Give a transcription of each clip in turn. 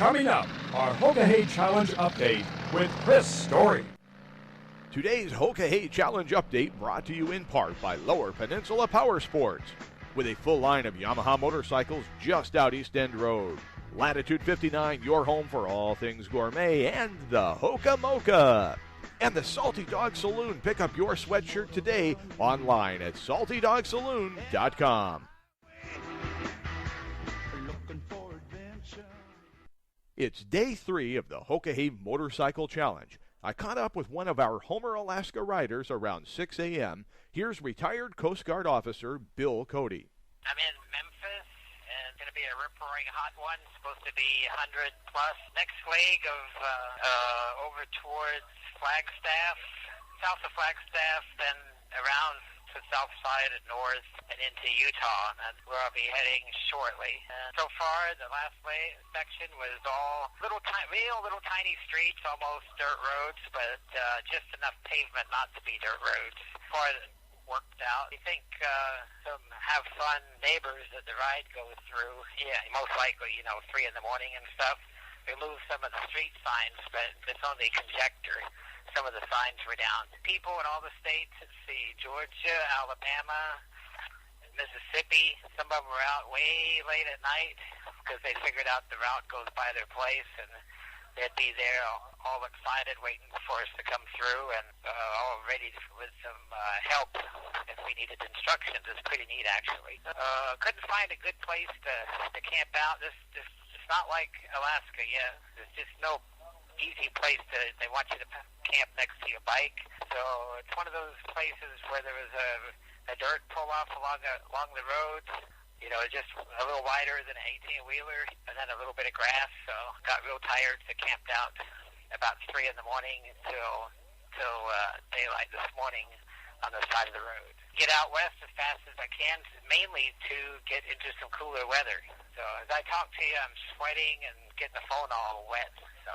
Coming up, our Hoka Hey Challenge update with Chris Story. Today's Hoka Hey Challenge update brought to you in part by Lower Peninsula Power Sports, with a full line of Yamaha motorcycles just out East End Road. Latitude 59, your home for all things gourmet, and the Hoka Mocha. And the Salty Dog Saloon. Pick up your sweatshirt today online at saltydogsaloon.com. It's day 3 of the Hoka Hey Motorcycle Challenge. I caught up with one of our Homer, Alaska riders around 6 a.m. Here's retired Coast Guard officer Bill Cody. I'm in Memphis, and it's going to be a rip-roaring hot one. It's supposed to be 100 plus. Next leg of over towards Flagstaff, south of Flagstaff, then around to the south side and north and into Utah. And that's where I'll be heading shortly. And so far, the last section was all little tiny streets, almost dirt roads, but just enough pavement not to be dirt roads. As far as worked out, I think some have fun neighbors that the ride goes through. Yeah, most likely, 3 in the morning and stuff. They moved some of the street signs, but it's only conjecture. Some of the signs were down. People in all the states, let's see, Georgia, Alabama, Mississippi, some of them were out way late at night because they figured out the route goes by their place, and they'd be there all excited waiting for us to come through and all ready with some help if we needed instructions. It's pretty neat, actually. Couldn't find a good place to camp out. It's not like Alaska yet. There's just no easy place they want you to camp next to your bike. So it's one of those places where there was a dirt pull-off along the road, just a little wider than an 18-wheeler, and then a little bit of grass. So got real tired, so camped out about 3 in the morning until daylight this morning on the side of the road. Get out west as fast as I can, mainly to get into some cooler weather. So as I talk to you, I'm sweating and getting the phone all wet. So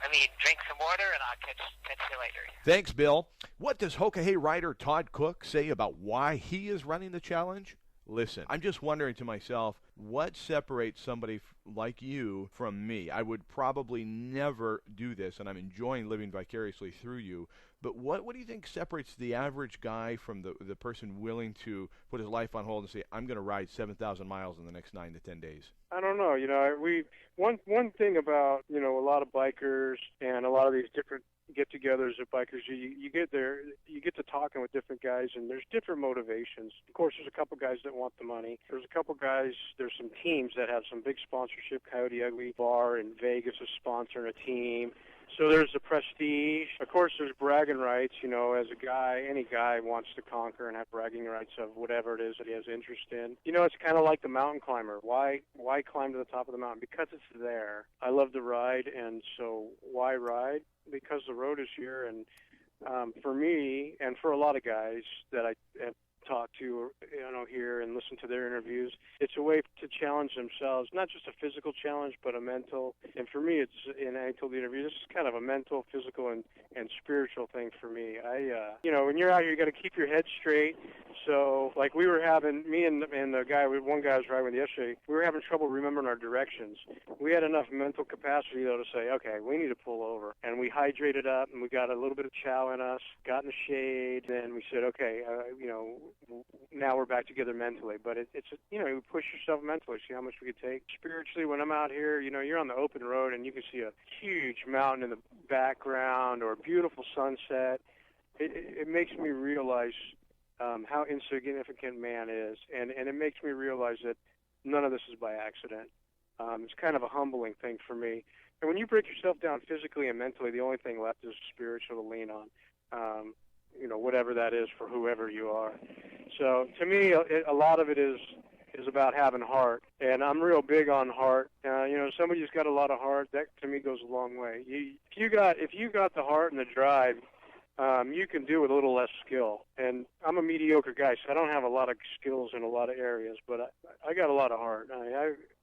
let me drink some water, and I'll catch you later. Thanks, Bill. What does Hoka Hey rider Todd Cook say about why he is running the challenge? Listen, I'm just wondering to myself, what separates somebody like you from me? I would probably never do this, and I'm enjoying living vicariously through you. But what do you think separates the average guy from the person willing to put his life on hold and say, I'm going to ride 7,000 miles in the next 9 to 10 days? I don't know. One thing about, a lot of bikers and a lot of these different get-togethers of bikers, you get there, you get to talking with different guys, and there's different motivations. Of course, there's a couple guys that want the money. There's a couple guys, there's some teams that have some big sponsorship. Coyote Ugly Bar in Vegas is sponsoring a team. So there's the prestige. Of course, there's bragging rights. As a guy, any guy wants to conquer and have bragging rights of whatever it is that he has interest in. It's kind of like the mountain climber. Why climb to the top of the mountain? Because it's there. I love to ride, and so why ride? Because the road is here, and for me and for a lot of guys that I have talked to, here and listen to their interviews, it's a way to challenge themselves, not just a physical challenge, but a mental. And for me, and I told the interview, this is kind of a mental, physical, and spiritual thing for me. When you're out here, you got to keep your head straight. So, like we were having, me and the guy, one guy I was riding with yesterday, we were having trouble remembering our directions. We had enough mental capacity, though, to say, okay, we need to pull over. And we hydrated up, and we got a little bit of chow in us, got in the shade, and we said, okay, now we're back together mentally. But it's you push yourself mentally, see how much we could take. Spiritually, when I'm out here, you're on the open road, and you can see a huge mountain in the background or a beautiful sunset. It makes me realize how insignificant man is, and it makes me realize that none of this is by accident. It's kind of a humbling thing for me. And when you break yourself down physically and mentally, the only thing left is spiritual to lean on, whatever that is for whoever you are. So to me, a lot of it is about having heart, and I'm real big on heart. Somebody who's got a lot of heart, that to me goes a long way. If you got the heart and the drive, you can do with a little less skill. And I'm a mediocre guy, so I don't have a lot of skills in a lot of areas, but I got a lot of heart.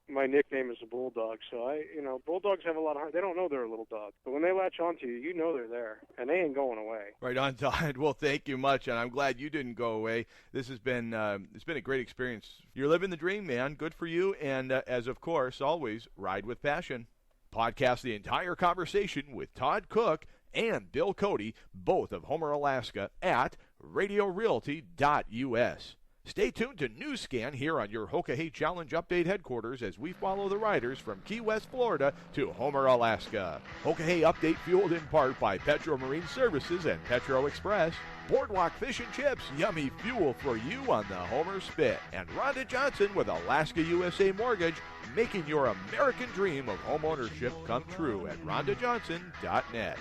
My nickname is the Bulldog, so bulldogs have a lot of heart. They don't know they're a little dog, but when they latch onto you, they're there, and they ain't going away. Right on, Todd. Well, thank you much, and I'm glad you didn't go away. This has been it's been a great experience. You're living the dream, man. Good for you, and as of course, always ride with passion. Podcast the entire conversation with Todd Cook and Bill Cody, both of Homer, Alaska, at radiorealty.us. Stay tuned to News Scan here on your Hoka Hey Challenge Update headquarters as we follow the riders from Key West, Florida to Homer, Alaska. Hoka Hey Update fueled in part by Petro Marine Services and Petro Express. Boardwalk Fish and Chips, yummy fuel for you on the Homer Spit. And Rhonda Johnson with Alaska USA Mortgage, making your American dream of home ownership come true at rhondajohnson.net.